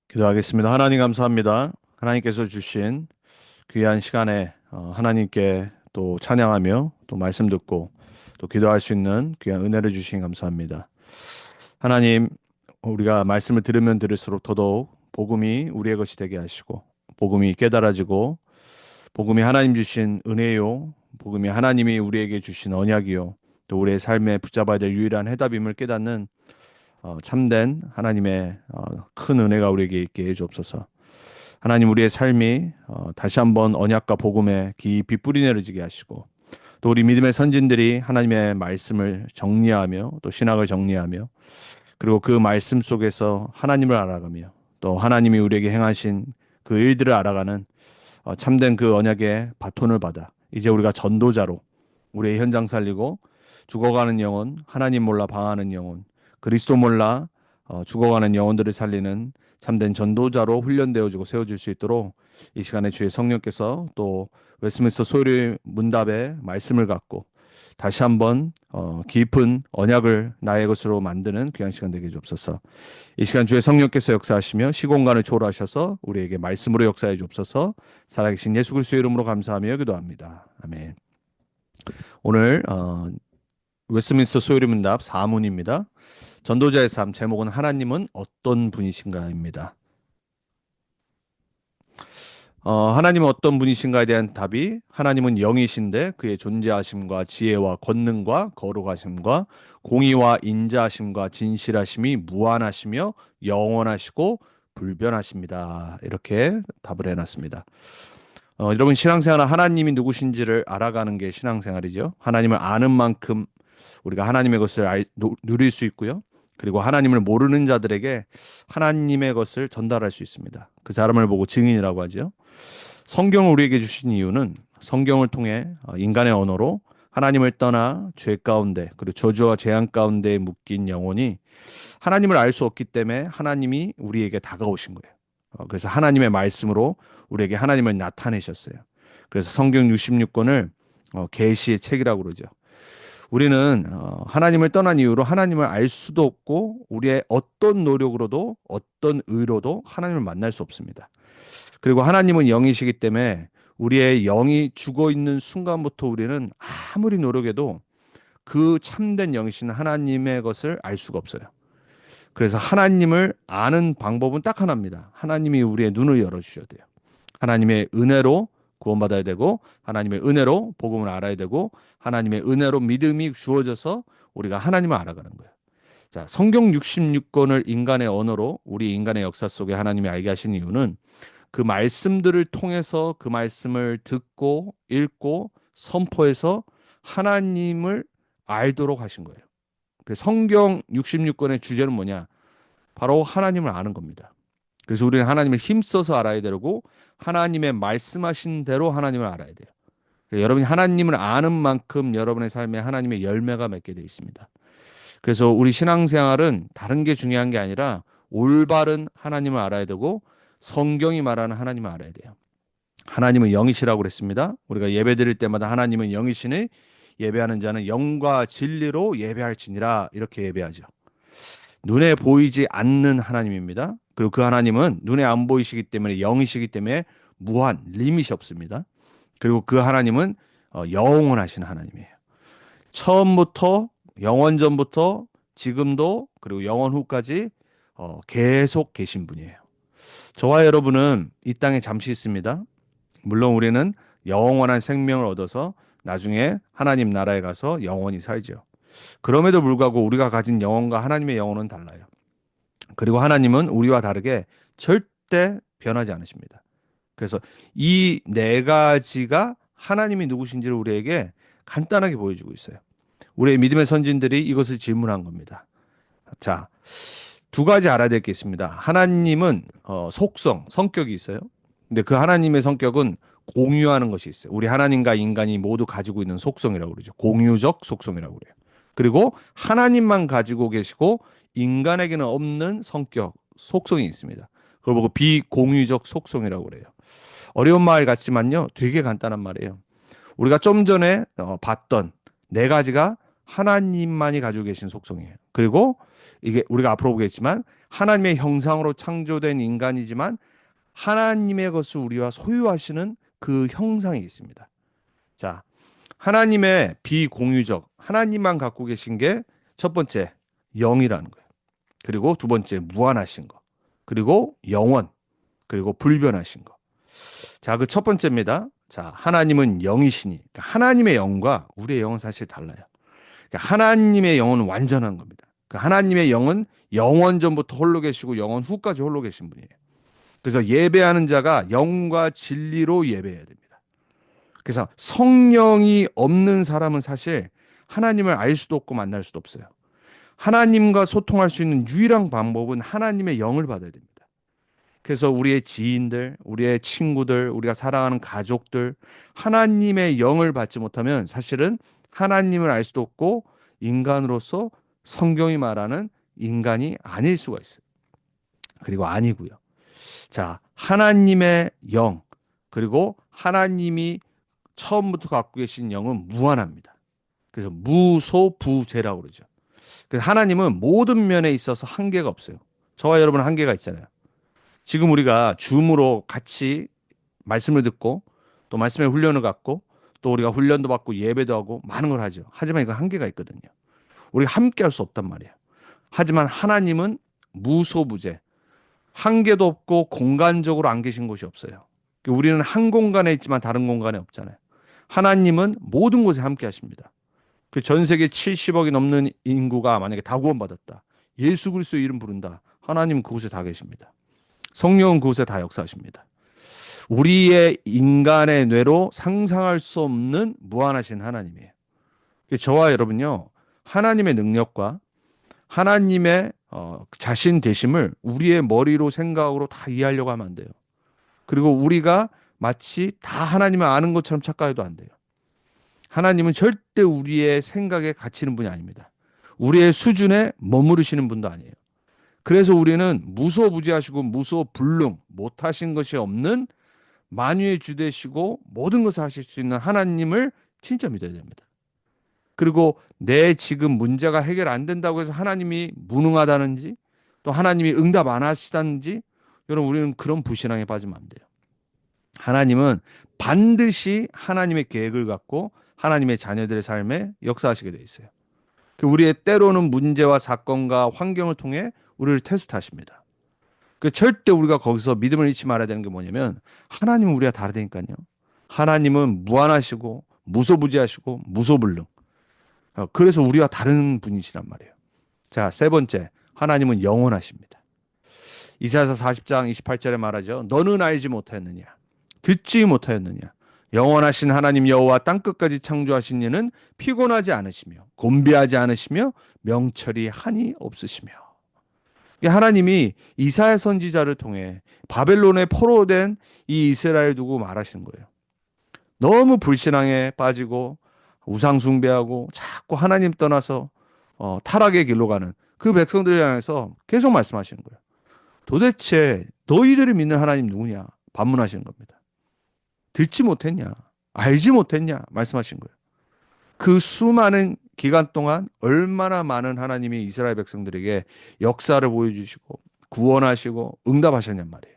기도하겠습니다. 하나님 감사합니다. 하나님께서 주신 귀한 시간에 하나님께 또 찬양하며 또 말씀 듣고 또 기도할 수 있는 귀한 은혜를 주신 감사합니다. 하나님, 우리가 말씀을 들으면 들을수록 더더욱 복음이 우리의 것이 되게 하시고 복음이 깨달아지고 복음이 하나님 주신 은혜요, 복음이 하나님이 우리에게 주신 언약이요, 또 우리의 삶에 붙잡아야 될 유일한 해답임을 깨닫는 참된 하나님의 큰 은혜가 우리에게 있게 해주옵소서. 하나님 우리의 삶이 다시 한번 언약과 복음에 깊이 뿌리내려지게 하시고 또 우리 믿음의 선진들이 하나님의 말씀을 정리하며 또 신학을 정리하며 그리고 그 말씀 속에서 하나님을 알아가며 또 하나님이 우리에게 행하신 그 일들을 알아가는 참된 그 언약의 바톤을 받아 이제 우리가 전도자로 우리의 현장 살리고 죽어가는 영혼, 하나님 몰라 방하는 영혼, 그리스도 몰라 죽어가는 영혼들을 살리는 참된 전도자로 훈련되어지고 세워질 수 있도록 이 시간에 주의 성령께서 또 웨스트민스터 소리 문답의 말씀을 갖고 다시 한번 깊은 언약을 나의 것으로 만드는 귀한 시간 되게 주옵소서. 이 시간 주의 성령께서 역사하시며 시공간을 초월하셔서 우리에게 말씀으로 역사해 주옵소서. 살아계신 예수 그리스도의 이름으로 감사하며 기도합니다. 아멘. 오늘 웨스트민스터 소요리 문답 4문입니다. 전도자의 삶 제목은 하나님은 어떤 분이신가입니다. 하나님은 어떤 분이신가에 대한 답이 하나님은 영이신데 그의 존재하심과 지혜와 권능과 거룩하심과 공의와 인자하심과 진실하심이 무한하시며 영원하시고 불변하십니다. 이렇게 답을 해놨습니다. 여러분 신앙생활은 하나님이 누구신지를 알아가는 게 신앙생활이죠. 하나님을 아는 만큼 우리가 하나님의 것을 누릴 수 있고요. 그리고 하나님을 모르는 자들에게 하나님의 것을 전달할 수 있습니다. 그 사람을 보고 증인이라고 하죠. 성경을 우리에게 주신 이유는 성경을 통해 인간의 언어로 하나님을 떠나 죄 가운데 그리고 저주와 재앙 가운데 묶인 영혼이 하나님을 알 수 없기 때문에 하나님이 우리에게 다가오신 거예요. 그래서 하나님의 말씀으로 우리에게 하나님을 나타내셨어요. 그래서 성경 66권을 계시의 책이라고 그러죠. 우리는 하나님을 떠난 이유로 하나님을 알 수도 없고 우리의 어떤 노력으로도 어떤 의로도 하나님을 만날 수 없습니다. 그리고 하나님은 영이시기 때문에 우리의 영이 죽어 있는 순간부터 우리는 아무리 노력해도 그 참된 영이신 하나님의 것을 알 수가 없어요. 그래서 하나님을 아는 방법은 딱 하나입니다. 하나님이 우리의 눈을 열어주셔야 돼요. 하나님의 은혜로 구원받아야 되고 하나님의 은혜로 복음을 알아야 되고 하나님의 은혜로 믿음이 주어져서 우리가 하나님을 알아가는 거예요. 자, 성경 66권을 인간의 언어로 우리 인간의 역사 속에 하나님이 알게 하신 이유는 그 말씀들을 통해서 그 말씀을 듣고 읽고 선포해서 하나님을 알도록 하신 거예요. 그 성경 66권의 주제는 뭐냐? 바로 하나님을 아는 겁니다. 그래서 우리는 하나님을 힘써서 알아야 되고 하나님의 말씀하신 대로 하나님을 알아야 돼요. 여러분이 하나님을 아는 만큼 여러분의 삶에 하나님의 열매가 맺게 되어 있습니다. 그래서 우리 신앙생활은 다른 게 중요한 게 아니라 올바른 하나님을 알아야 되고 성경이 말하는 하나님을 알아야 돼요. 하나님은 영이시라고 그랬습니다. 우리가 예배 드릴 때마다 하나님은 영이시니 예배하는 자는 영과 진리로 예배할지니라 이렇게 예배하죠. 눈에 보이지 않는 하나님입니다. 그리고 그 하나님은 눈에 안 보이시기 때문에 영이시기 때문에 무한, 리밋이 없습니다. 그리고 그 하나님은 영원하신 하나님이에요. 처음부터 영원전부터 지금도 그리고 영원 후까지 계속 계신 분이에요. 저와 여러분은 이 땅에 잠시 있습니다. 물론 우리는 영원한 생명을 얻어서 나중에 하나님 나라에 가서 영원히 살죠. 그럼에도 불구하고 우리가 가진 영혼과 하나님의 영혼은 달라요. 그리고 하나님은 우리와 다르게 절대 변하지 않으십니다. 그래서 이 네 가지가 하나님이 누구신지를 우리에게 간단하게 보여주고 있어요. 우리의 믿음의 선진들이 이것을 질문한 겁니다. 자, 두 가지 알아야 될 게 있습니다. 하나님은 속성, 성격이 있어요. 근데 그 하나님의 성격은 공유하는 것이 있어요. 우리 하나님과 인간이 모두 가지고 있는 속성이라고 그러죠. 공유적 속성이라고 그래요. 그리고 하나님만 가지고 계시고 인간에게는 없는 성격, 속성이 있습니다. 그걸 보고 비공유적 속성이라고 그래요. 어려운 말 같지만요. 되게 간단한 말이에요. 우리가 좀 전에 봤던 네 가지가 하나님만이 가지고 계신 속성이에요. 그리고 이게 우리가 앞으로 보겠지만 하나님의 형상으로 창조된 인간이지만 하나님의 것을 우리와 소유하시는 그 형상이 있습니다. 자, 하나님의 비공유적, 하나님만 갖고 계신 게 첫 번째, 영이라는 거예요. 그리고 두 번째, 무한하신 거. 그리고 영원. 그리고 불변하신 거. 자, 그 첫 번째입니다. 자, 하나님은 영이시니. 그러니까 하나님의 영과 우리의 영은 사실 달라요. 그러니까 하나님의 영은 완전한 겁니다. 그러니까 하나님의 영은 영원 전부터 홀로 계시고 영원 후까지 홀로 계신 분이에요. 그래서 예배하는 자가 영과 진리로 예배해야 됩니다. 그래서 성령이 없는 사람은 사실 하나님을 알 수도 없고 만날 수도 없어요. 하나님과 소통할 수 있는 유일한 방법은 하나님의 영을 받아야 됩니다. 그래서 우리의 지인들, 우리의 친구들, 우리가 사랑하는 가족들, 하나님의 영을 받지 못하면 사실은 하나님을 알 수도 없고 인간으로서 성경이 말하는 인간이 아닐 수가 있어요. 그리고 아니고요. 자, 하나님의 영, 그리고 하나님이 처음부터 갖고 계신 영은 무한합니다. 그래서 무소부재라고 그러죠. 그래서 하나님은 모든 면에 있어서 한계가 없어요. 저와 여러분은 한계가 있잖아요. 지금 우리가 줌으로 같이 말씀을 듣고 또 말씀의 훈련을 갖고 또 우리가 훈련도 받고 예배도 하고 많은 걸 하죠. 하지만 이건 한계가 있거든요. 우리가 함께 할 수 없단 말이에요. 하지만 하나님은 무소부재, 한계도 없고 공간적으로 안 계신 곳이 없어요. 우리는 한 공간에 있지만 다른 공간에 없잖아요. 하나님은 모든 곳에 함께 하십니다. 그 전 세계 70억이 넘는 인구가 만약에 다 구원받았다. 예수 그리스도 이름 부른다. 하나님은 그곳에 다 계십니다. 성령은 그곳에 다 역사하십니다. 우리의 인간의 뇌로 상상할 수 없는 무한하신 하나님이에요. 저와 여러분요, 하나님의 능력과 하나님의 자신 되심을 우리의 머리로 생각으로 다 이해하려고 하면 안 돼요. 그리고 우리가 마치 다 하나님을 아는 것처럼 착각해도 안 돼요. 하나님은 절대 우리의 생각에 갇히는 분이 아닙니다. 우리의 수준에 머무르시는 분도 아니에요. 그래서 우리는 무소부지하시고 무소불능, 못하신 것이 없는 만유의 주 되시고 모든 것을 하실 수 있는 하나님을 진짜 믿어야 됩니다. 그리고 내 지금 문제가 해결 안 된다고 해서 하나님이 무능하다는지 또 하나님이 응답 안 하시다는지 여러분 우리는 그런 불신앙에 빠지면 안 돼요. 하나님은 반드시 하나님의 계획을 갖고 하나님의 자녀들의 삶에 역사하시게 돼 있어요. 우리의 때로는 문제와 사건과 환경을 통해 우리를 테스트하십니다. 절대 우리가 거기서 믿음을 잃지 말아야 되는 게 뭐냐면 하나님은 우리가 다르다니까요. 하나님은 무한하시고 무소부지하시고 무소불능. 그래서 우리와 다른 분이시란 말이에요. 자, 세 번째, 하나님은 영원하십니다. 이사야서 40장 28절에 말하죠. 너는 알지 못하였느냐? 듣지 못하였느냐? 영원하신 하나님 여호와 땅끝까지 창조하신 이는 피곤하지 않으시며 곤비하지 않으시며 명철이 한이 없으시며. 하나님이 이사야 선지자를 통해 바벨론에 포로된 이 이스라엘 두고 말하시는 거예요. 너무 불신앙에 빠지고 우상 숭배하고 자꾸 하나님 떠나서 타락의 길로 가는 그 백성들을 향해서 계속 말씀하시는 거예요. 도대체 너희들이 믿는 하나님 누구냐? 반문하시는 겁니다. 듣지 못했냐? 알지 못했냐? 말씀하신 거예요. 그 수많은 기간 동안 얼마나 많은 하나님이 이스라엘 백성들에게 역사를 보여주시고 구원하시고 응답하셨냔 말이에요.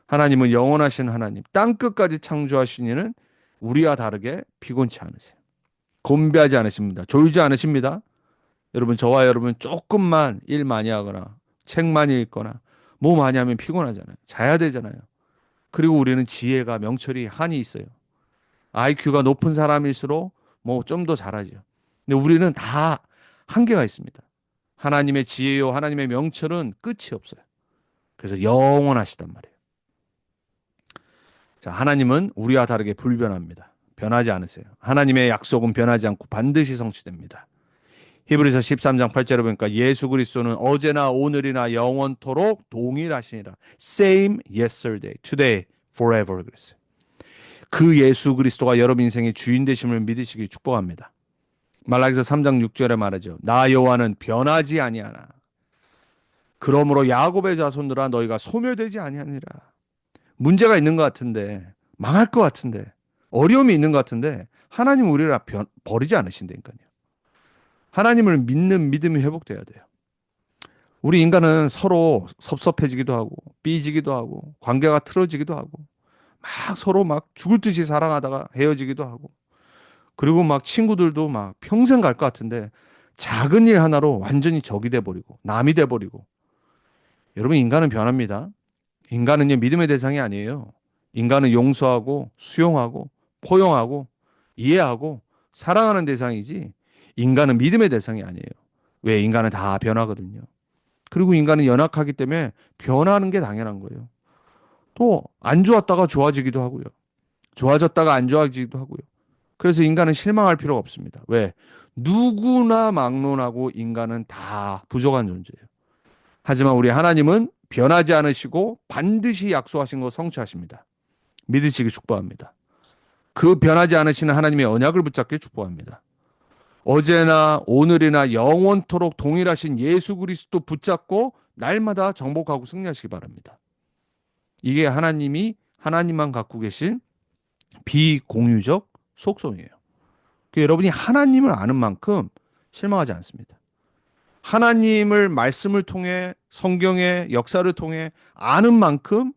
하나님은 영원하신 하나님, 땅끝까지 창조하신 이는 우리와 다르게 피곤치 않으세요. 곤비하지 않으십니다. 졸지 않으십니다. 여러분, 저와 여러분 조금만 일 많이 하거나 책 많이 읽거나 뭐 많이 하면 피곤하잖아요. 자야 되잖아요. 그리고 우리는 지혜가 명철이 한이 있어요. IQ가 높은 사람일수록 뭐 좀 더 잘하죠. 근데 우리는 다 한계가 있습니다. 하나님의 지혜요, 하나님의 명철은 끝이 없어요. 그래서 영원하시단 말이에요. 자, 하나님은 우리와 다르게 불변합니다. 변하지 않으세요. 하나님의 약속은 변하지 않고 반드시 성취됩니다. 히브리서 13장 8절에 보니까 예수 그리스도는 어제나 오늘이나 영원토록 동일하시니라. Same yesterday, today, forever 그랬어요. 그 예수 그리스도가 여러분 인생의 주인 되심을 믿으시기 축복합니다. 말라기서 3장 6절에 말하죠. 나 여호와는 변하지 아니하나. 그러므로 야곱의 자손들아 너희가 소멸되지 아니하니라. 문제가 있는 것 같은데, 망할 것 같은데, 어려움이 있는 것 같은데 하나님 우리를 버리지 않으신다니까요. 하나님을 믿는 믿음이 회복돼야 돼요. 우리 인간은 서로 섭섭해지기도 하고 삐지기도 하고 관계가 틀어지기도 하고 막 서로 막 죽을 듯이 사랑하다가 헤어지기도 하고 그리고 막 친구들도 막 평생 갈 것 같은데 작은 일 하나로 완전히 적이 돼버리고 남이 돼버리고 여러분 인간은 변합니다. 인간은요 믿음의 대상이 아니에요. 인간은 용서하고 수용하고 포용하고 이해하고 사랑하는 대상이지 인간은 믿음의 대상이 아니에요. 왜 인간은 다 변하거든요. 그리고 인간은 연약하기 때문에 변하는 게 당연한 거예요. 또 안 좋았다가 좋아지기도 하고요. 좋아졌다가 안 좋아지기도 하고요. 그래서 인간은 실망할 필요가 없습니다. 왜? 누구나 막론하고 인간은 다 부족한 존재예요. 하지만 우리 하나님은 변하지 않으시고 반드시 약속하신 거 성취하십니다. 믿으시기 축복합니다. 그 변하지 않으시는 하나님의 언약을 붙잡기 축복합니다. 어제나 오늘이나 영원토록 동일하신 예수 그리스도 붙잡고 날마다 정복하고 승리하시기 바랍니다. 이게 하나님만 갖고 계신 비공유적 속성이에요. 여러분이 하나님을 아는 만큼 실망하지 않습니다. 하나님을 말씀을 통해 성경의 역사를 통해 아는 만큼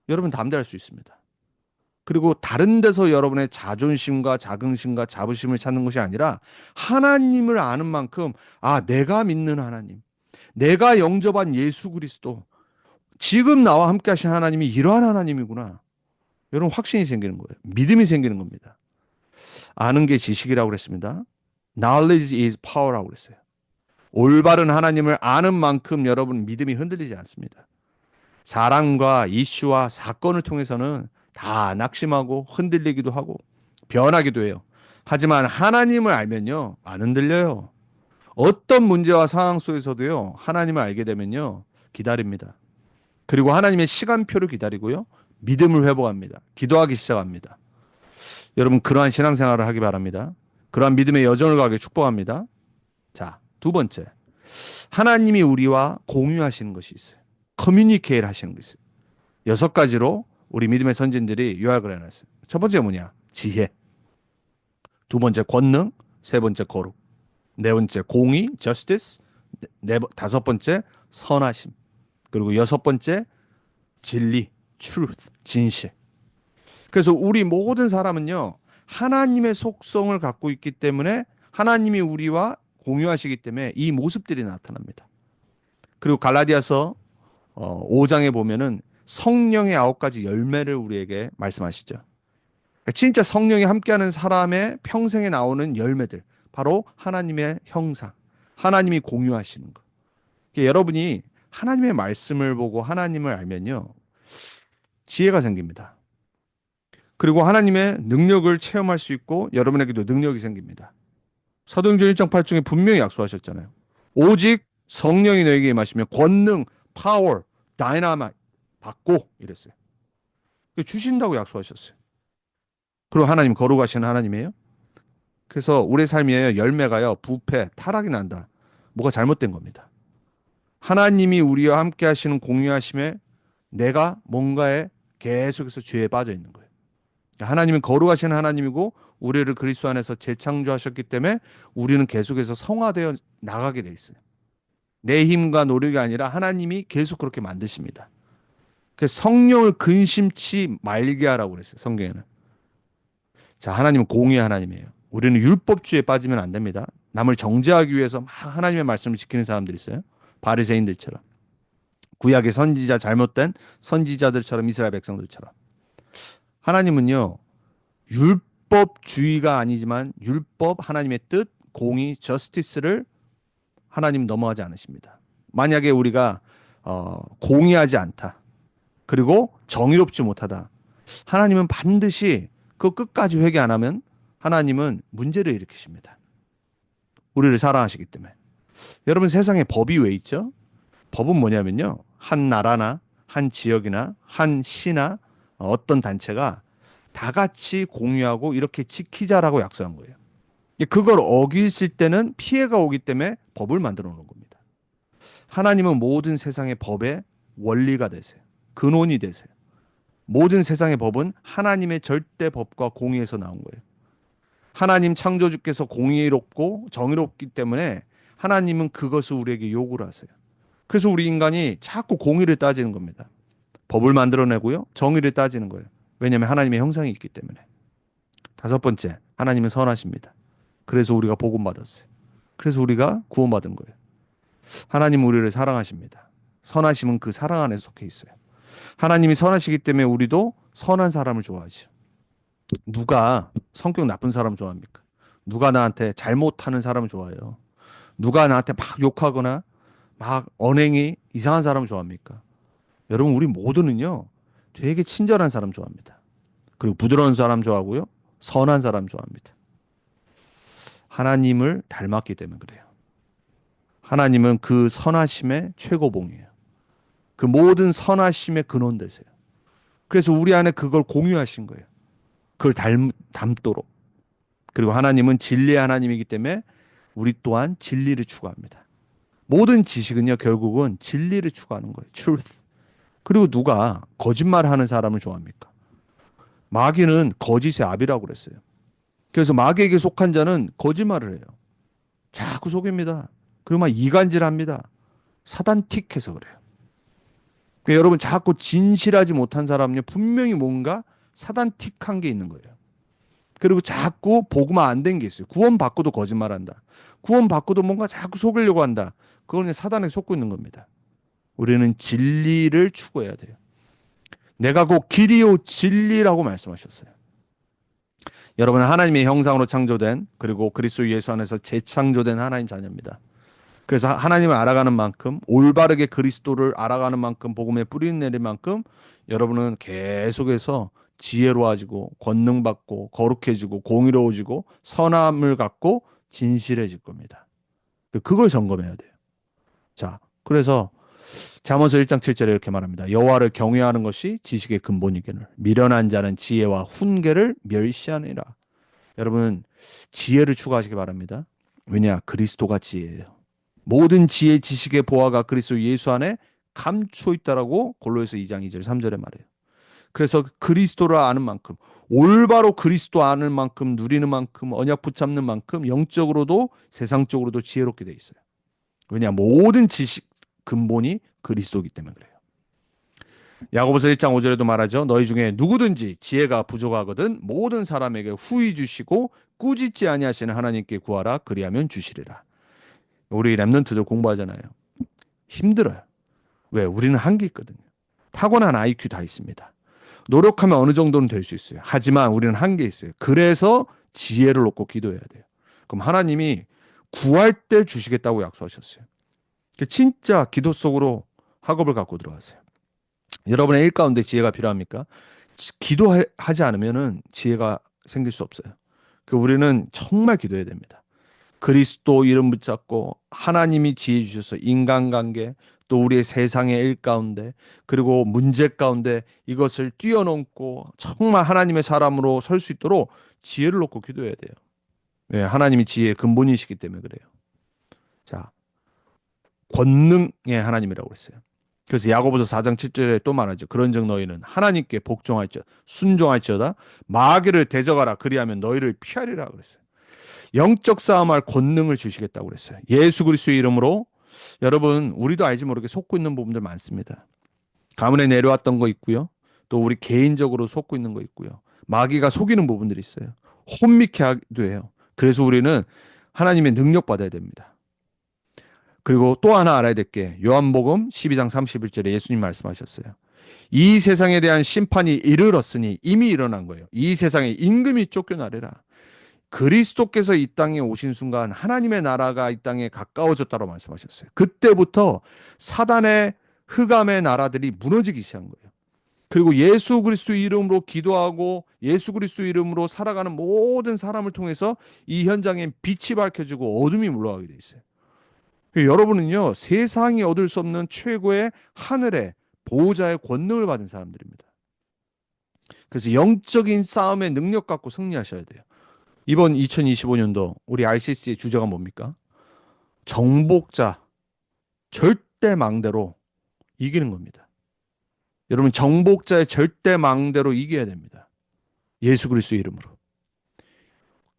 여러분 담대할 수 있습니다. 그리고 다른 데서 여러분의 자존심과 자긍심과 자부심을 찾는 것이 아니라 하나님을 아는 만큼 아, 내가 믿는 하나님, 내가 영접한 예수 그리스도, 지금 나와 함께 하신 하나님이 이러한 하나님이구나. 여러분 확신이 생기는 거예요. 믿음이 생기는 겁니다. 아는 게 지식이라고 그랬습니다. Knowledge is power라고 그랬어요. 올바른 하나님을 아는 만큼 여러분 믿음이 흔들리지 않습니다. 사람과 이슈와 사건을 통해서는 다 낙심하고 흔들리기도 하고 변하기도 해요. 하지만 하나님을 알면요, 안 흔들려요. 어떤 문제와 상황 속에서도요, 하나님을 알게 되면요, 기다립니다. 그리고 하나님의 시간표를 기다리고요, 믿음을 회복합니다. 기도하기 시작합니다. 여러분 그러한 신앙생활을 하기 바랍니다. 그러한 믿음의 여정을 가기 축복합니다. 자, 두 번째. 하나님이 우리와 공유하시는 것이 있어요. 커뮤니케이트 하시는 것이 있어요. 6가지로 우리 믿음의 선진들이 요약을 해놨어요. 첫 번째 뭐냐? 지혜. 두 번째 권능. 세 번째 거룩. 네 번째 공의, justice. 다섯 번째 선하심. 그리고 여섯 번째 진리, truth, 진실. 그래서 우리 모든 사람은요, 하나님의 속성을 갖고 있기 때문에 하나님이 우리와 공유하시기 때문에 이 모습들이 나타납니다. 그리고 갈라디아서 5장에 보면은 성령의 9가지 열매를 우리에게 말씀하시죠. 진짜 성령이 함께하는 사람의 평생에 나오는 열매들, 바로 하나님의 형상, 하나님이 공유하시는 것. 여러분이 하나님의 말씀을 보고 하나님을 알면요, 지혜가 생깁니다. 그리고 하나님의 능력을 체험할 수 있고 여러분에게도 능력이 생깁니다. 사도행전 1장 8중에 분명히 약속하셨잖아요. 오직 성령이 너에게 임하시면 권능, 파워, 다이나마이트 받고 이랬어요. 주신다고 약속하셨어요. 그리고 하나님 거룩하신 하나님이에요. 그래서 우리 삶의 열매가요, 부패, 타락이 난다. 뭐가 잘못된 겁니다. 하나님이 우리와 함께 하시는 공유하심에 내가 뭔가에 계속해서 죄에 빠져 있는 거예요. 하나님은 거룩하신 하나님이고 우리를 그리스도 안에서 재창조하셨기 때문에 우리는 계속해서 성화되어 나가게 돼 있어요. 내 힘과 노력이 아니라 하나님이 계속 그렇게 만드십니다. 그래서 성령을 근심치 말게 하라고 그랬어요. 성경에는. 자, 하나님은 공의의 하나님이에요. 우리는 율법주의에 빠지면 안 됩니다. 남을 정죄하기 위해서 막 하나님의 말씀을 지키는 사람들이 있어요. 바리새인들처럼. 구약의 선지자, 잘못된 선지자들처럼, 이스라엘 백성들처럼. 하나님은요, 율법주의가 아니지만 율법, 하나님의 뜻, 공의, 저스티스를 하나님 넘어가지 않으십니다. 만약에 우리가 공의하지 않다, 그리고 정의롭지 못하다, 하나님은 반드시 그 끝까지 회개 안 하면 하나님은 문제를 일으키십니다. 우리를 사랑하시기 때문에. 여러분, 세상에 법이 왜 있죠? 법은 뭐냐면요, 한 나라나 한 지역이나 한 시나 어떤 단체가 다 같이 공유하고 이렇게 지키자라고 약속한 거예요. 그걸 어겼을 때는 피해가 오기 때문에 법을 만들어 놓은 겁니다. 하나님은 모든 세상의 법의 원리가 되세요. 근원이 되세요. 모든 세상의 법은 하나님의 절대 법과 공의에서 나온 거예요. 하나님 창조주께서 공의롭고 정의롭기 때문에 하나님은 그것을 우리에게 요구를 하세요. 그래서 우리 인간이 자꾸 공의를 따지는 겁니다. 법을 만들어내고요. 정의를 따지는 거예요. 왜냐하면 하나님의 형상이 있기 때문에. 다섯 번째, 하나님은 선하십니다. 그래서 우리가 복음받았어요. 그래서 우리가 구원받은 거예요. 하나님은 우리를 사랑하십니다. 선하심은 그 사랑 안에 속해 있어요. 하나님이 선하시기 때문에 우리도 선한 사람을 좋아하죠. 누가 성격 나쁜 사람 좋아합니까? 누가 나한테 잘못하는 사람을 좋아해요? 누가 나한테 막 욕하거나 막 언행이 이상한 사람을 좋아합니까? 여러분, 우리 모두는요, 되게 친절한 사람 좋아합니다. 그리고 부드러운 사람 좋아하고요, 선한 사람 좋아합니다. 하나님을 닮았기 때문에 그래요. 하나님은 그 선하심의 최고봉이에요. 그 모든 선하심의 근원 되세요. 그래서 우리 안에 그걸 공유하신 거예요. 그걸 닮도록. 그리고 하나님은 진리의 하나님이기 때문에 우리 또한 진리를 추구합니다. 모든 지식은요, 결국은 진리를 추구하는 거예요. truth. 그리고 누가 거짓말하는 사람을 좋아합니까? 마귀는 거짓의 아비라고 그랬어요. 그래서 마귀에게 속한 자는 거짓말을 해요. 자꾸 속입니다. 그리고 막 이간질합니다. 사단틱해서 그래요. 그러니까 여러분, 자꾸 진실하지 못한 사람은요, 분명히 뭔가 사단틱한 게 있는 거예요. 그리고 자꾸 복음 안 된 게 있어요. 구원 받고도 거짓말한다. 구원 받고도 뭔가 자꾸 속이려고 한다. 그거는 사단에 속고 있는 겁니다. 우리는 진리를 추구해야 돼요. 내가 곧 길이요 진리라고 말씀하셨어요. 여러분은 하나님의 형상으로 창조된, 그리고 그리스도 예수 안에서 재창조된 하나님 자녀입니다. 그래서 하나님을 알아가는 만큼, 올바르게 그리스도를 알아가는 만큼, 복음에 뿌리 내릴 만큼 여러분은 계속해서 지혜로워지고 권능받고 거룩해지고 공의로워지고 선함을 갖고 진실해질 겁니다. 그걸 점검해야 돼요. 자, 그래서 잠언서 1장 7절에 이렇게 말합니다. 여호와를 경외하는 것이 지식의 근본이거늘 미련한 자는 지혜와 훈계를 멸시하느니라. 여러분, 지혜를 추구하시기 바랍니다. 왜냐? 그리스도가 지혜예요. 모든 지혜 지식의 보화가 그리스도 예수 안에 감추어 있다라고 골로새서 2장 2절 3절에 말해요. 그래서 그리스도를 아는 만큼, 올바로 그리스도 아는 만큼, 누리는 만큼, 언약 붙잡는 만큼 영적으로도 세상적으로도 지혜롭게 돼 있어요. 왜냐? 모든 지식 근본이 그리스도이기 때문에 그래요. 야고보서 1장 5절에도 말하죠. 너희 중에 누구든지 지혜가 부족하거든 모든 사람에게 후히 주시고 꾸짖지 아니하시는 하나님께 구하라. 그리하면 주시리라. 우리 랩런트들 공부하잖아요. 힘들어요. 왜? 우리는 한계 있거든요. 타고난 IQ 다 있습니다. 노력하면 어느 정도는 될 수 있어요. 하지만 우리는 한계 있어요. 그래서 지혜를 놓고 기도해야 돼요. 그럼 하나님이 구할 때 주시겠다고 약속하셨어요. 진짜 기도 속으로 학업을 갖고 들어가세요. 여러분의 일 가운데 지혜가 필요합니까? 기도하지 않으면은 지혜가 생길 수 없어요. 우리는 정말 기도해야 됩니다. 그리스도 이름 붙잡고 하나님이 지혜 주셔서 인간관계, 또 우리의 세상의 일 가운데, 그리고 문제 가운데 이것을 뛰어넘고 정말 하나님의 사람으로 설 수 있도록 지혜를 놓고 기도해야 돼요. 네, 하나님이 지혜의 근본이시기 때문에 그래요. 자, 권능의 하나님이라고 했어요. 그래서 야고보서 4장 7절에 또 말하죠. 그런즉 너희는 하나님께 복종할지어다, 순종할지어다, 마귀를 대적하라. 그리하면 너희를 피하리라 그랬어요. 영적 싸움할 권능을 주시겠다고 그랬어요. 예수 그리스도의 이름으로. 여러분, 우리도 알지 모르게 속고 있는 부분들 많습니다. 가문에 내려왔던 거 있고요. 또 우리 개인적으로 속고 있는 거 있고요. 마귀가 속이는 부분들이 있어요. 혼미케 하기도 해요. 그래서 우리는 하나님의 능력 받아야 됩니다. 그리고 또 하나 알아야 될 게 요한복음 12장 31절에 예수님 말씀하셨어요. 이 세상에 대한 심판이 이르렀으니 이미 일어난 거예요. 이 세상에 임금이 쫓겨나리라. 그리스도께서 이 땅에 오신 순간 하나님의 나라가 이 땅에 가까워졌다고 말씀하셨어요. 그때부터 사단의 흑암의 나라들이 무너지기 시작한 거예요. 그리고 예수 그리스도 이름으로 기도하고 예수 그리스도 이름으로 살아가는 모든 사람을 통해서 이 현장에 빛이 밝혀지고 어둠이 물러가게 돼 있어요. 여러분은요, 세상이 얻을 수 없는 최고의 하늘의 보호자의 권능을 받은 사람들입니다. 그래서 영적인 싸움의 능력 갖고 승리하셔야 돼요. 이번 2025년도 우리 RCC의 주제가 뭡니까? 정복자, 절대 망대로 이기는 겁니다. 여러분, 정복자의 절대 망대로 이겨야 됩니다. 예수 그리스도 이름으로.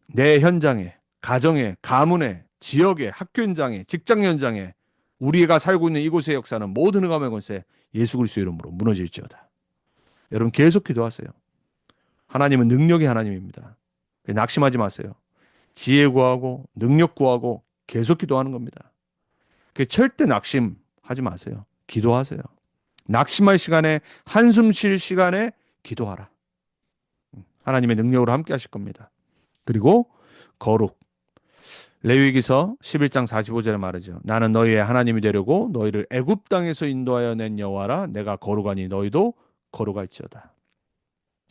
내 현장에, 가정에, 가문에, 지역에, 학교 현장에, 직장 현장에 우리가 살고 있는 이곳의 역사는 모든 흑암의 권세 예수 그리스도 이름으로 무너질지어다. 여러분 계속 기도하세요. 하나님은 능력의 하나님입니다. 낙심하지 마세요. 지혜 구하고 능력 구하고 계속 기도하는 겁니다. 절대 낙심하지 마세요. 기도하세요. 낙심할 시간에, 한숨 쉴 시간에 기도하라. 하나님의 능력으로 함께 하실 겁니다. 그리고 거룩. 레위기서 11장 45절에 말하죠. 나는 너희의 하나님이 되려고 너희를 애굽 땅에서 인도하여 낸 여호와라. 내가 거룩하니 너희도 거룩할지어다.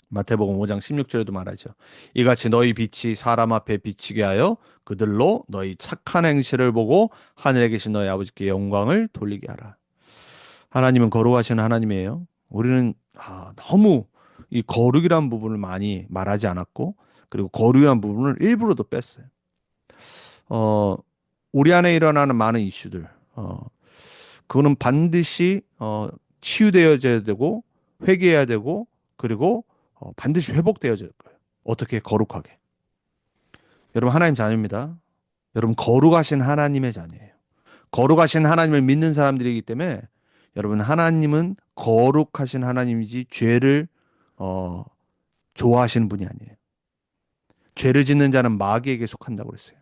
마태복음 5장 16절에도 말하죠. 이같이 너희 빛이 사람 앞에 비치게 하여 그들로 너희 착한 행실을 보고 하늘에 계신 너희 아버지께 영광을 돌리게 하라. 하나님은 거룩하신 하나님이에요. 우리는 너무 이 거룩이란 부분을 많이 말하지 않았고, 그리고 거룩이란 부분을 일부러도 뺐어요. 우리 안에 일어나는 많은 이슈들, 그거는 반드시 치유되어져야 되고 회개해야 되고, 그리고 반드시 회복되어져야 될 거예요. 어떻게? 거룩하게. 여러분 하나님 자녀입니다. 여러분 거룩하신 하나님의 자녀예요. 거룩하신 하나님을 믿는 사람들이기 때문에 여러분 하나님은 거룩하신 하나님이지 죄를 좋아하시는 분이 아니에요. 죄를 짓는 자는 마귀에게 속한다고 그랬어요.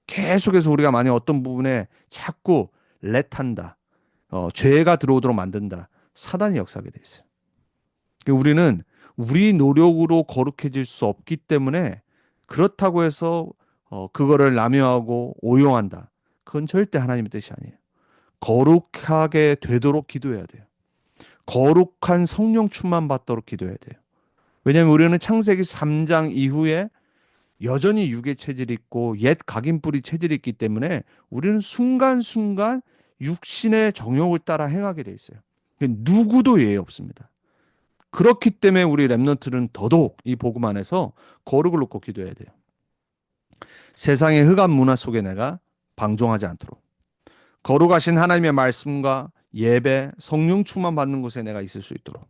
계속해서 우리가 만약 어떤 부분에 자꾸 렛한다, 죄가 들어오도록 만든다, 사단이 역사하게 돼 있어요. 우리는 우리 노력으로 거룩해질 수 없기 때문에 그렇다고 해서 그거를 남용하고 오용한다. 그건 절대 하나님의 뜻이 아니에요. 거룩하게 되도록 기도해야 돼요. 거룩한 성령 충만 받도록 기도해야 돼요. 왜냐하면 우리는 창세기 3장 이후에 여전히 육의 체질이 있고 옛 각인뿌리 체질이 있기 때문에 우리는 순간순간 육신의 정욕을 따라 행하게 돼 있어요. 누구도 예외 없습니다. 그렇기 때문에 우리 렘넌트는 더더욱 이 복음 안에서 거룩을 놓고 기도해야 돼요. 세상의 흑암 문화 속에 내가 방종하지 않도록, 거룩하신 하나님의 말씀과 예배, 성령 충만 받는 곳에 내가 있을 수 있도록,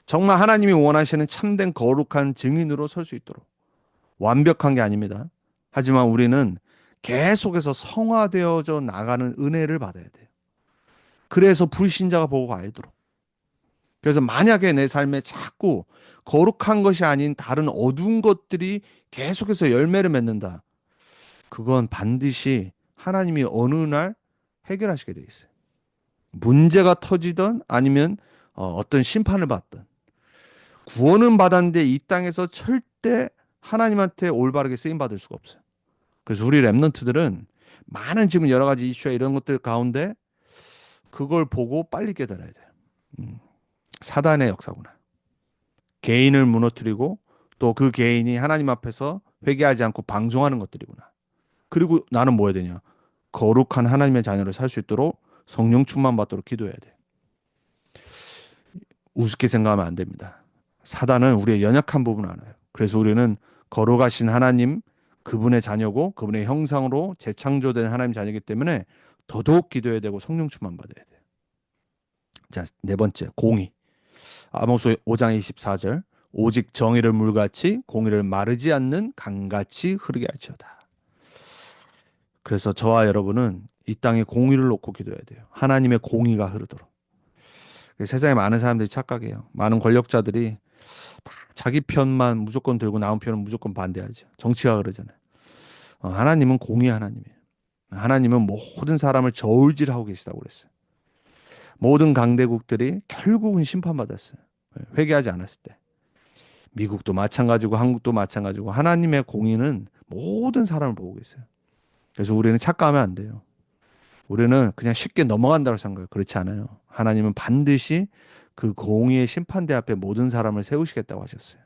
정말 하나님이 원하시는 참된 거룩한 증인으로 설 수 있도록. 완벽한 게 아닙니다. 하지만 우리는 계속해서 성화되어져 나가는 은혜를 받아야 돼요. 그래서 불신자가 보고 알도록. 그래서 만약에 내 삶에 자꾸 거룩한 것이 아닌 다른 어두운 것들이 계속해서 열매를 맺는다. 그건 반드시 하나님이 어느 날 해결하시게 돼 있어요. 문제가 터지든 아니면 어떤 심판을 받든. 구원은 받았는데 이 땅에서 절대 하나님한테 올바르게 쓰임 받을 수가 없어요. 그래서 우리 렘넌트들은 많은 지금 여러 가지 이슈와 이런 것들 가운데 그걸 보고 빨리 깨달아야 돼요. 사단의 역사구나. 개인을 무너뜨리고 또 그 개인이 하나님 앞에서 회개하지 않고 방종하는 것들이구나. 그리고 나는 뭐 해야 되냐? 거룩한 하나님의 자녀를 살 수 있도록 성령 충만 받도록 기도해야 돼. 우습게 생각하면 안 됩니다. 사단은 우리의 연약한 부분을 알아요. 그래서 우리는 거룩하신 하나님, 그분의 자녀고 그분의 형상으로 재창조된 하나님 자녀이기 때문에 더더욱 기도해야 되고 성령 충만 받아야 돼요. 자, 네 번째, 공의. 아모스 5장 24절. 오직 정의를 물같이 공의를 마르지 않는 강같이 흐르게 할지어다. 그래서 저와 여러분은 이 땅에 공의를 놓고 기도해야 돼요. 하나님의 공의가 흐르도록. 세상에 많은 사람들이 착각해요. 많은 권력자들이 자기 편만 무조건 들고 남은 편은 무조건 반대하죠. 정치가 그러잖아요. 하나님은 공의 하나님이에요. 하나님은 모든 사람을 저울질하고 계시다고 그랬어요. 모든 강대국들이 결국은 심판받았어요. 회개하지 않았을 때. 미국도 마찬가지고 한국도 마찬가지고 하나님의 공의는 모든 사람을 보고 계세요. 그래서 우리는 착각하면 안 돼요. 우리는 그냥 쉽게 넘어간다고 생각해요. 그렇지 않아요. 하나님은 반드시 그 공의의 심판대 앞에 모든 사람을 세우시겠다고 하셨어요.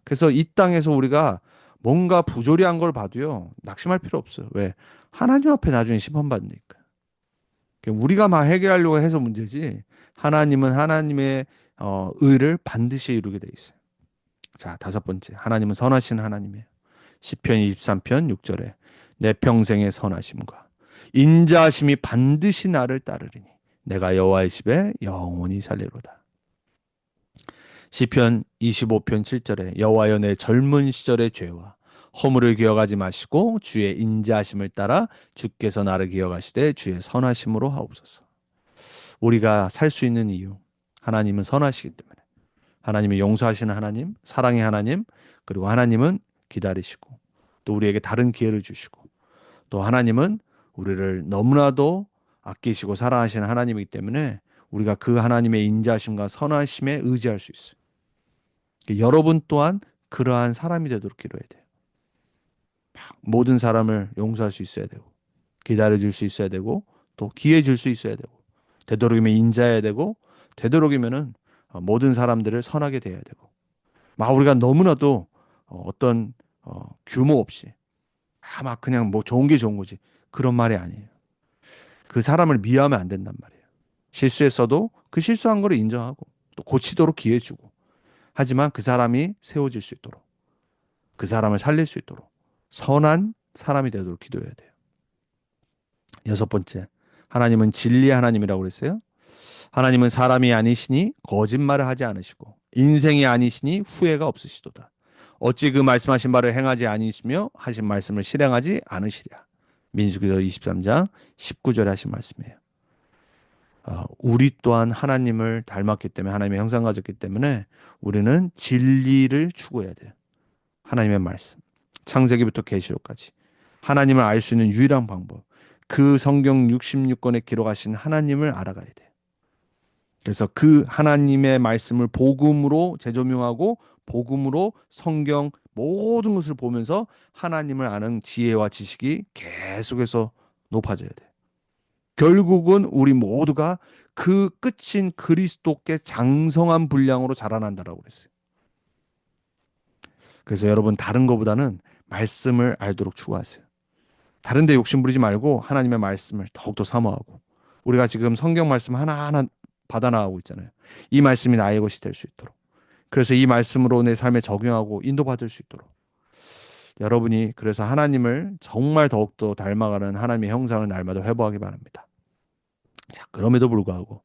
그래서 이 땅에서 우리가 뭔가 부조리한 걸 봐도요, 낙심할 필요 없어요. 왜? 하나님 앞에 나중에 심판받으니까. 우리가 막 해결하려고 해서 문제지, 하나님은 하나님의 의를 반드시 이루게 돼 있어요. 자, 다섯 번째, 하나님은 선하신 하나님이에요. 시편 23편 6절에 내 평생의 선하심과 인자하심이 반드시 나를 따르리니 내가 여호와의 집에 영원히 살리로다. 시편 25편 7절에 여호와여 내 젊은 시절의 죄와 허물을 기억하지 마시고 주의 인자하심을 따라 주께서 나를 기억하시되 주의 선하심으로 하옵소서. 우리가 살 수 있는 이유, 하나님은 선하시기 때문에. 하나님은 용서하시는 하나님, 사랑의 하나님, 그리고 하나님은 기다리시고 또 우리에게 다른 기회를 주시고 또 하나님은 우리를 너무나도 아끼시고 사랑하시는 하나님이기 때문에 우리가 그 하나님의 인자하심과 선하심에 의지할 수 있어요. 여러분 또한 그러한 사람이 되도록 기도해야 돼요. 모든 사람을 용서할 수 있어야 되고 기다려줄 수 있어야 되고 또 기회 줄 수 있어야 되고 되도록이면 인자해야 되고 되도록이면은 모든 사람들을 선하게 대해야 되고 막 우리가 너무나도 어떤 규모 없이 막 그냥 뭐 좋은 게 좋은 거지 그런 말이 아니에요. 그 사람을 미워하면 안 된단 말이에요. 실수했어도 그 실수한 거를 인정하고 또 고치도록 기회 주고 하지만 그 사람이 세워질 수 있도록 그 사람을 살릴 수 있도록 선한 사람이 되도록 기도해야 돼요. 여섯 번째, 하나님은 진리의 하나님이라고 그랬어요. 하나님은 사람이 아니시니 거짓말을 하지 않으시고 인생이 아니시니 후회가 없으시도다. 어찌 그 말씀하신 바를 행하지 아니시며 하신 말씀을 실행하지 않으시랴. 민수기서 23장 19절에 하신 말씀이에요. 우리 또한 하나님을 닮았기 때문에 하나님의 형상 가졌기 때문에 우리는 진리를 추구해야 돼요. 하나님의 말씀. 창세기부터 계시록까지. 하나님을 알 수 있는 유일한 방법. 그 성경 66권에 기록하신 하나님을 알아가야 돼요. 그래서 그 하나님의 말씀을 복음으로 재조명하고 복음으로 성경 모든 것을 보면서 하나님을 아는 지혜와 지식이 계속해서 높아져야 돼요. 결국은 우리 모두가 그 끝인 그리스도께 장성한 분량으로 자라난다라고 그랬어요. 그래서 여러분 다른 것보다는 말씀을 알도록 추구하세요. 다른 데 욕심 부리지 말고 하나님의 말씀을 더욱더 사모하고 우리가 지금 성경 말씀 하나하나 받아 나가고 있잖아요. 이 말씀이 나의 것이 될 수 있도록. 그래서 이 말씀으로 내 삶에 적용하고 인도받을 수 있도록. 여러분이 그래서 하나님을 정말 더욱더 닮아가는 하나님의 형상을 날마다 회복하기 바랍니다. 자, 그럼에도 불구하고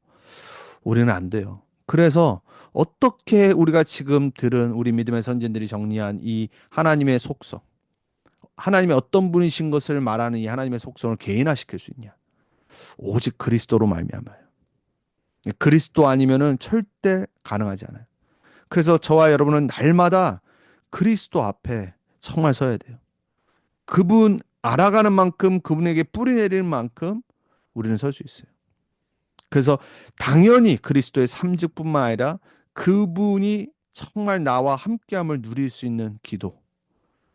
우리는 안 돼요. 그래서 어떻게 우리가 지금 들은 우리 믿음의 선진들이 정리한 이 하나님의 속성, 하나님의 어떤 분이신 것을 말하는 이 하나님의 속성을 개인화시킬 수 있냐? 오직 그리스도로 말미암아요. 그리스도 아니면은 절대 가능하지 않아요. 그래서 저와 여러분은 날마다 그리스도 앞에 정말 서야 돼요. 그분 알아가는 만큼 그분에게 뿌리 내리는 만큼 우리는 설 수 있어요. 그래서 당연히 그리스도의 삼직뿐만 아니라 그분이 정말 나와 함께함을 누릴 수 있는 기도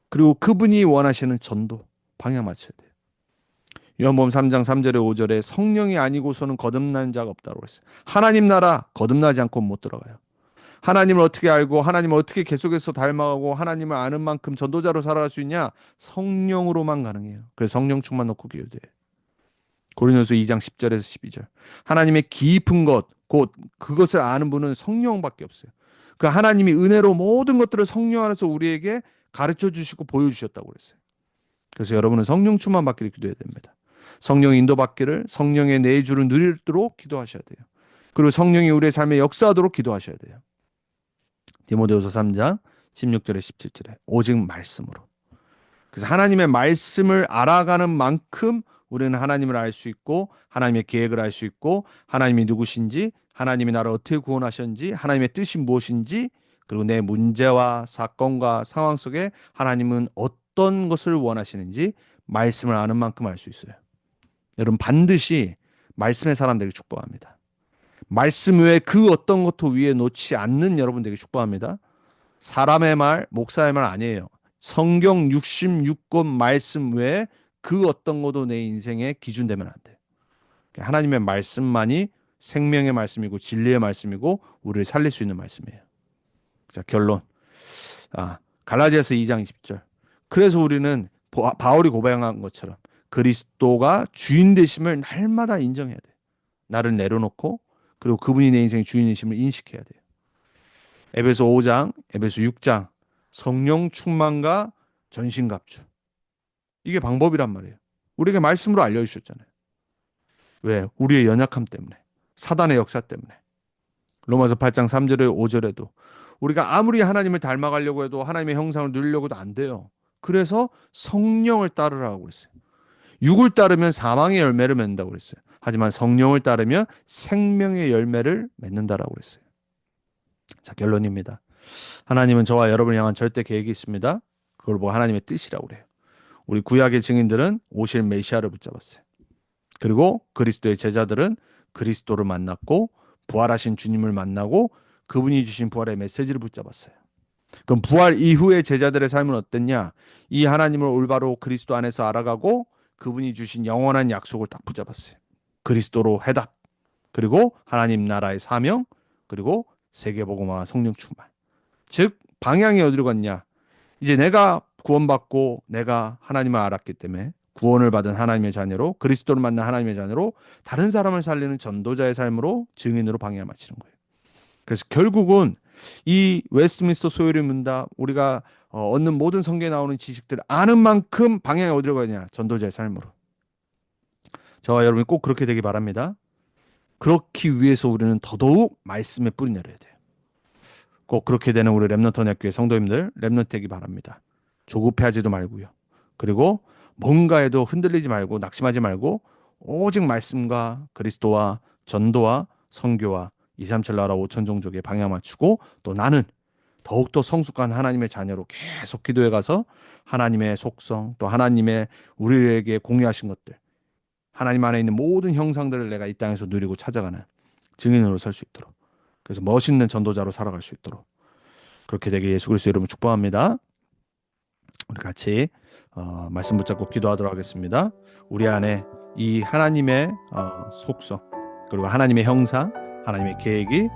그리고 그분이 원하시는 전도 방향 맞춰야 돼요. 요한복음 3장 3절에 5절에 성령이 아니고서는 거듭나는 자가 없다고 했어요. 하나님 나라 거듭나지 않고 못 들어가요. 하나님을 어떻게 알고 하나님을 어떻게 계속해서 닮아가고 하나님을 아는 만큼 전도자로 살아갈 수 있냐? 성령으로만 가능해요. 그래서 성령 충만 놓고 기도해요. 고린도서 2장 10절에서 12절. 하나님의 깊은 것, 곧 그것을 아는 분은 성령밖에 없어요. 그 하나님이 은혜로 모든 것들을 성령 안에서 우리에게 가르쳐 주시고 보여주셨다고 그랬어요. 그래서 여러분은 성령 충만 받기를 기도해야 됩니다. 성령 인도 받기를 성령의 내주를 누리도록 기도하셔야 돼요. 그리고 성령이 우리의 삶에 역사하도록 기도하셔야 돼요. 디모데후서 3장 16절에 17절에 오직 말씀으로. 그래서 하나님의 말씀을 알아가는 만큼 우리는 하나님을 알 수 있고 하나님의 계획을 알 수 있고 하나님이 누구신지 하나님이 나를 어떻게 구원하셨는지 하나님의 뜻이 무엇인지 그리고 내 문제와 사건과 상황 속에 하나님은 어떤 것을 원하시는지 말씀을 아는 만큼 알 수 있어요. 여러분 반드시 말씀의 사람 되기 축복합니다. 말씀 외에 그 어떤 것도 위에 놓지 않는 여러분 되기 축복합니다. 사람의 말, 목사의 말 아니에요. 성경 66권 말씀 외에 그 어떤 것도 내 인생의 기준 되면 안 돼요. 하나님의 말씀만이 생명의 말씀이고 진리의 말씀이고 우리를 살릴 수 있는 말씀이에요. 자, 결론. 갈라디아서 2장 20절. 그래서 우리는 바울이 고백한 것처럼 그리스도가 주인 되심을 날마다 인정해야 돼요. 나를 내려놓고 그리고 그분이 내 인생의 주인이심을 인식해야 돼요. 에베소 5장, 에베소 6장 성령 충만과 전신갑주. 이게 방법이란 말이에요. 우리에게 말씀으로 알려주셨잖아요. 왜? 우리의 연약함 때문에. 사단의 역사 때문에. 로마서 8장 3절에 5절에도 우리가 아무리 하나님을 닮아가려고 해도 하나님의 형상을 누리려고 해도 안 돼요. 그래서 성령을 따르라고 그랬어요. 육을 따르면 사망의 열매를 맺는다고 그랬어요. 하지만 성령을 따르면 생명의 열매를 맺는다라고 그랬어요. 자, 결론입니다. 하나님은 저와 여러분을 향한 절대 계획이 있습니다. 그걸 보고 하나님의 뜻이라고 그래요. 우리 구약의 증인들은 오실 메시아를 붙잡았어요. 그리고 그리스도의 제자들은 그리스도를 만났고 부활하신 주님을 만나고 그분이 주신 부활의 메시지를 붙잡았어요. 그럼 부활 이후의 제자들의 삶은 어땠냐? 이 하나님을 올바로 그리스도 안에서 알아가고 그분이 주신 영원한 약속을 딱 붙잡았어요. 그리스도로 해답, 그리고 하나님 나라의 사명, 그리고 세계복음화 성령 충만. 즉 방향이 어디로 갔냐? 이제 내가 구원받고 내가 하나님을 알았기 때문에 구원을 받은 하나님의 자녀로 그리스도를 만난 하나님의 자녀로 다른 사람을 살리는 전도자의 삶으로 증인으로 방향을 맞추는 거예요. 그래서 결국은 이 웨스트민스터 소요리 문답 우리가 얻는 모든 성경에 나오는 지식들을 아는 만큼 방향이 어디로 가냐? 전도자의 삶으로. 저와 여러분이 꼭 그렇게 되기 바랍니다. 그렇기 위해서 우리는 더더욱 말씀에 뿌리 내려야 돼요. 꼭 그렇게 되는 우리 렘넌트 언약교회 성도님들 렘넌트 되기 바랍니다. 조급해하지도 말고요. 그리고 뭔가에도 흔들리지 말고 낙심하지 말고 오직 말씀과 그리스도와 전도와 선교와 237 나라 5천 종족에 방향 맞추고 또 나는 더욱더 성숙한 하나님의 자녀로 계속 기도해 가서 하나님의 속성 또 하나님의 우리에게 공유하신 것들 하나님 안에 있는 모든 형상들을 내가 이 땅에서 누리고 찾아가는 증인으로 설 수 있도록 그래서 멋있는 전도자로 살아갈 수 있도록 그렇게 되길 예수 그리스도 이름으로 축복합니다. 우리 같이 말씀 붙잡고 기도하도록 하겠습니다. 우리 안에 이 하나님의 속성 그리고 하나님의 형상, 하나님의 계획이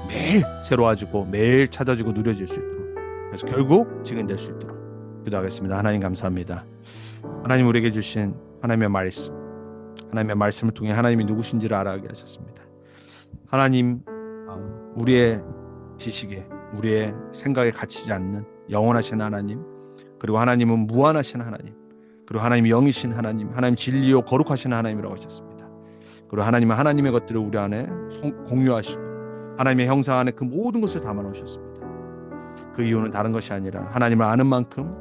매일 새로워지고 매일 찾아지고 누려질 수 있도록 그래서 결국 증인될 수 있도록 기도하겠습니다. 하나님 감사합니다. 하나님 우리에게 주신 하나님의 말씀, 하나님의 말씀을 통해 하나님이 누구신지를 알아가게 하셨습니다. 하나님 우리의 지식에 우리의 생각에 갇히지 않는 영원하신 하나님 그리고 하나님은 무한하신 하나님 그리고 하나님이 영이신 하나님 하나님 진리요 거룩하신 하나님이라고 하셨습니다. 그리고 하나님은 하나님의 것들을 우리 안에 공유하시고 하나님의 형상 안에 그 모든 것을 담아 놓으셨습니다. 그 이유는 다른 것이 아니라 하나님을 아는 만큼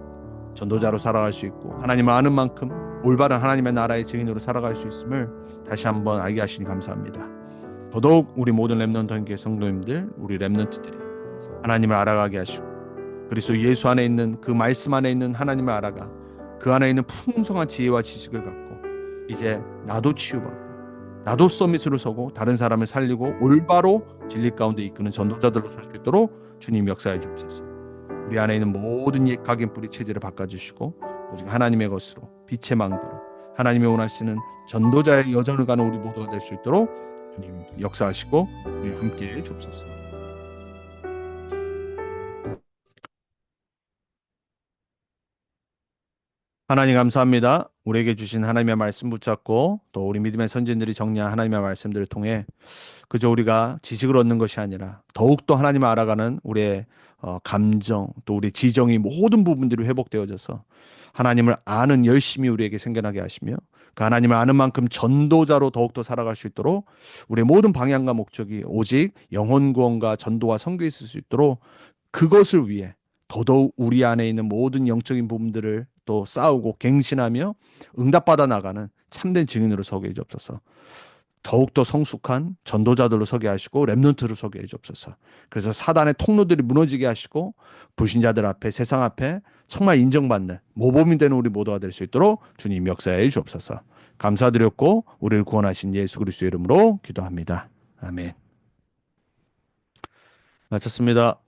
전도자로 살아갈 수 있고 하나님을 아는 만큼 올바른 하나님의 나라의 증인으로 살아갈 수 있음을 다시 한번 알게 하시니 감사합니다. 더더욱 우리 모든 렘넌트 교회 성도님들 우리 렘넌트들이 하나님을 알아가게 하시고 그리스도 예수 안에 있는 그 말씀 안에 있는 하나님을 알아가 그 안에 있는 풍성한 지혜와 지식을 갖고 이제 나도 치유받고 나도 서밋으로 서고 다른 사람을 살리고 올바로 진리 가운데 이끄는 전도자들로 설 수 있도록 주님 역사해 주옵소서. 우리 안에 있는 모든 옛 각인 뿌리 체질을 바꿔주시고 오직 하나님의 것으로 빛의 망대로 하나님이 원하시는 전도자의 여정을 가는 우리 모두가 될 수 있도록 주님 역사하시고 우리 함께해 주옵소서. 하나님 감사합니다. 우리에게 주신 하나님의 말씀 붙잡고 또 우리 믿음의 선진들이 정리한 하나님의 말씀들을 통해 그저 우리가 지식을 얻는 것이 아니라 더욱더 하나님을 알아가는 우리의 감정 또 우리 지정이 모든 부분들이 회복되어져서 하나님을 아는 열심이 우리에게 생겨나게 하시며 그 하나님을 아는 만큼 전도자로 더욱더 살아갈 수 있도록 우리의 모든 방향과 목적이 오직 영혼 구원과 전도와 선교에 있을 수 있도록 그것을 위해 더더욱 우리 안에 있는 모든 영적인 부분들을 또 싸우고 갱신하며 응답받아 나가는 참된 증인으로 서게 해주옵소서. 더욱더 성숙한 전도자들로 서게 하시고 렘넌트로 서게 해주옵소서. 그래서 사단의 통로들이 무너지게 하시고 불신자들 앞에 세상 앞에 정말 인정받는 모범이 되는 우리 모두가 될 수 있도록 주님 역사해 주옵소서. 감사드렸고 우리를 구원하신 예수 그리스도 이름으로 기도합니다. 아멘. 마쳤습니다.